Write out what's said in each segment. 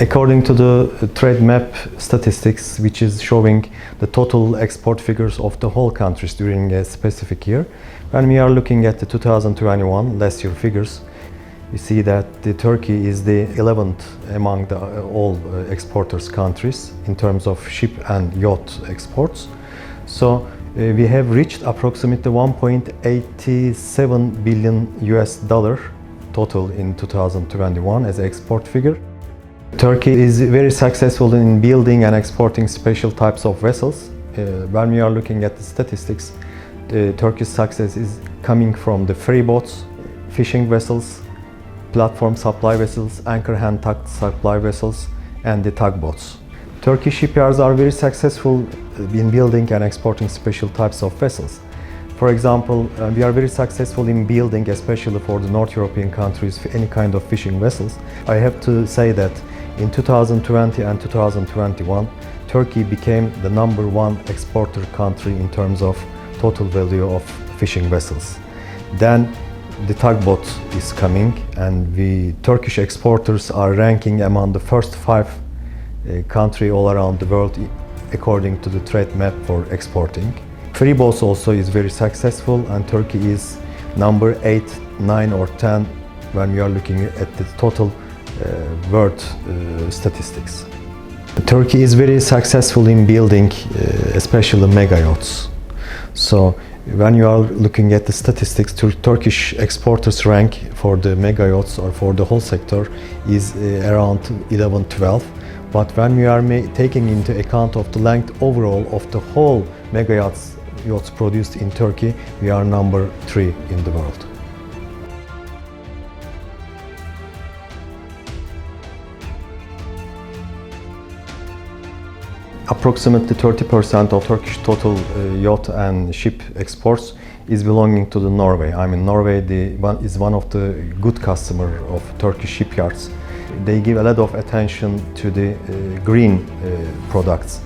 According to the trade map statistics, which is showing the total export figures of the whole countries during a specific year, when we are looking at the 2021 last year figures, we see that Turkey is the 11th among the all exporters countries in terms of ship and yacht exports. So we have reached approximately 1.87 billion US dollar total in 2021 as an export figure. Turkey is very successful in building and exporting special types of vessels. When we are looking at the statistics, Turkey's success is coming from the ferry boats, fishing vessels, platform supply vessels, anchor hand tug supply vessels, and the tugboats. Turkish shipyards are very successful in building and exporting special types of vessels. For example, we are very successful in building, especially for the North European countries, any kind of fishing vessels. I have to say that in 2020 and 2021, Turkey became the #1 exporter country in terms of total value of fishing vessels. Then the tugboat is coming, and we Turkish exporters are ranking among the first 5 countries all around the world according to the trade map for exporting. Ferry boats also is very successful, and Turkey is number 8, 9 or 10 when we are looking at the total world statistics. Turkey is very successful in building especially mega yachts. So when you are looking at the statistics, Turkish exporters rank for the mega yachts or for the whole sector is around 11-12. But when we are taking into account of the length overall of the whole mega yachts produced in Turkey, we are number 3 in the world. Approximately 30% of Turkish total yacht and ship exports is belonging to the Norway. I mean, Norway is one of the good customer of Turkish shipyards. They give a lot of attention to the green products.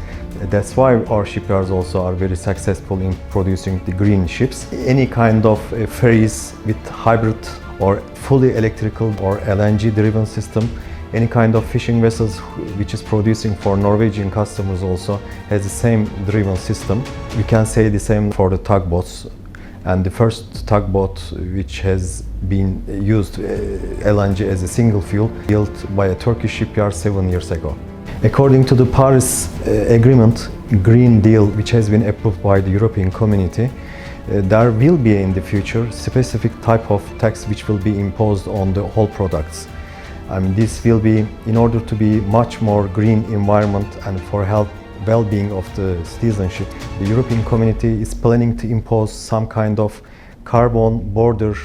That's why our shipyards also are very successful in producing the green ships. Any kind of ferries with hybrid or fully electrical or LNG driven system, any kind of fishing vessels which is producing for Norwegian customers also has the same driven system. We can say the same for the tugboats. And the first tugboat which has been used LNG as a single fuel built by a Turkish shipyard 7 years ago. According to the Paris Agreement, Green Deal, which has been approved by the European Community, there will be in the future specific type of tax which will be imposed on the whole products. I mean, this will be in order to be much more green environment and for health well-being of the citizenship. The European Community is planning to impose some kind of carbon border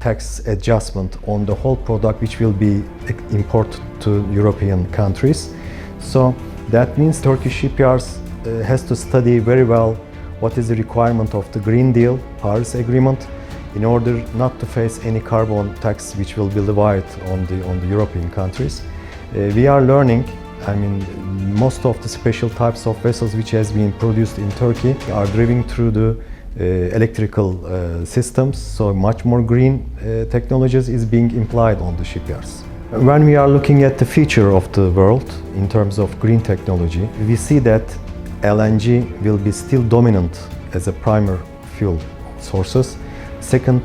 tax adjustment on the whole product which will be imported to European countries. So that means Turkish shipyards has to study very well what is the requirement of the Green Deal, Paris Agreement, in order not to face any carbon tax which will be levied on the European countries. We are learning. I mean, most of the special types of vessels which has been produced in Turkey are driven through the electrical systems, so much more green technologies is being implied on the shipyards. When we are looking at the future of the world in terms of green technology, we see that LNG will be still dominant as a primary fuel sources. Second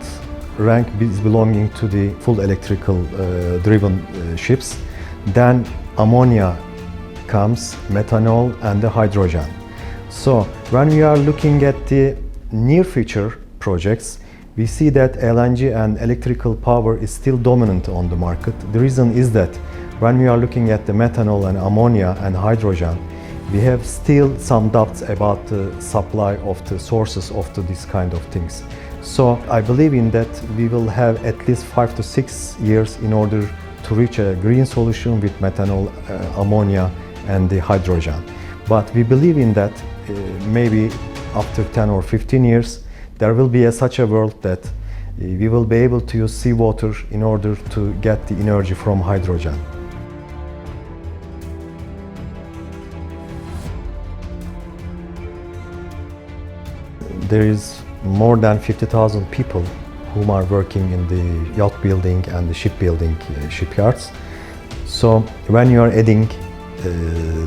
rank is belonging to the full electrical driven ships. Then ammonia comes, methanol and the hydrogen. So when we are looking at the near future projects, we see that LNG and electrical power is still dominant on the market. The reason is that when we are looking at the methanol and ammonia and hydrogen, we have still some doubts about the supply of the sources of these kind of things. So I believe in that we will have at least 5 to 6 years in order to reach a green solution with methanol, ammonia and the hydrogen. But we believe in that maybe after 10 or 15 years there will be such a world that we will be able to use seawater in order to get the energy from hydrogen. There is more than 50,000 people whom are working in the yacht building and the shipbuilding shipyards. So when you are adding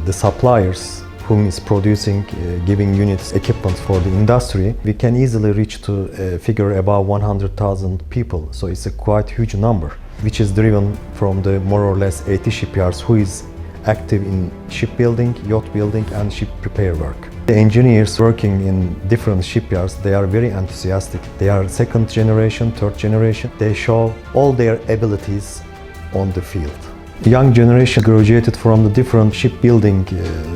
the suppliers whom is producing, giving units, equipment for the industry, we can easily reach to a figure about 100,000 people. So it's a quite huge number, which is driven from the more or less 80 shipyards who is active in shipbuilding, yacht building and ship repair work. The engineers working in different shipyards, they are very enthusiastic. They are second generation, third generation. They show all their abilities on the field. The young generation graduated from the different shipbuilding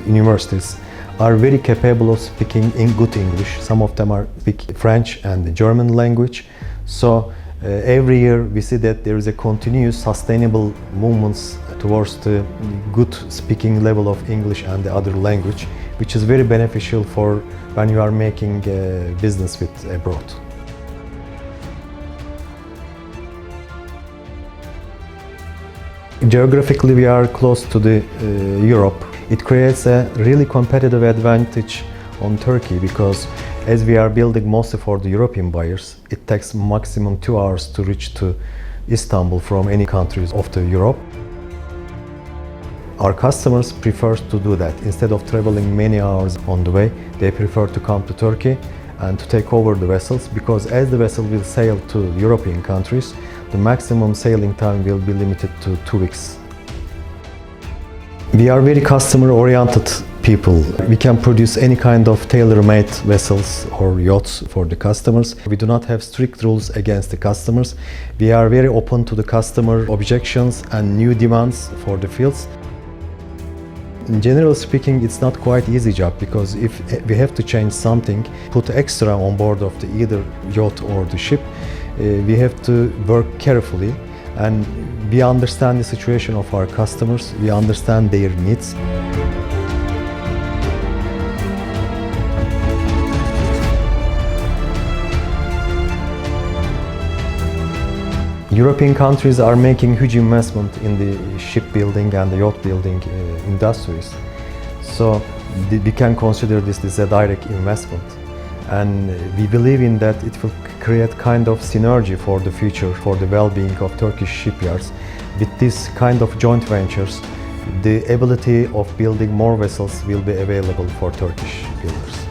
universities are very capable of speaking in good English. Some of them are speak French and the German language. So every year we see that there is a continuous sustainable movements towards the good speaking level of English and the other language, which is very beneficial for when you are making business with abroad. Geographically, we are close to the Europe. It creates a really competitive advantage on Turkey because as we are building mostly for the European buyers, it takes maximum 2 hours to reach to Istanbul from any countries of the Europe. Our customers prefer to do that. Instead of traveling many hours on the way, they prefer to come to Turkey and to take over the vessels because as the vessel will sail to European countries, the maximum sailing time will be limited to 2 weeks. We are very customer-oriented people. We can produce any kind of tailor-made vessels or yachts for the customers. We do not have strict rules against the customers. We are very open to the customer objections and new demands for the fields. Generally speaking, it's not quite easy job because if we have to change something, put extra on board of the either yacht or the ship, we have to work carefully and we understand the situation of our customers, we understand their needs. European countries are making huge investment in the shipbuilding and the yacht building industries. So we can consider this as a direct investment. And we believe in that it will create kind of synergy for the future, for the well-being of Turkish shipyards. With this kind of joint ventures, the ability of building more vessels will be available for Turkish builders.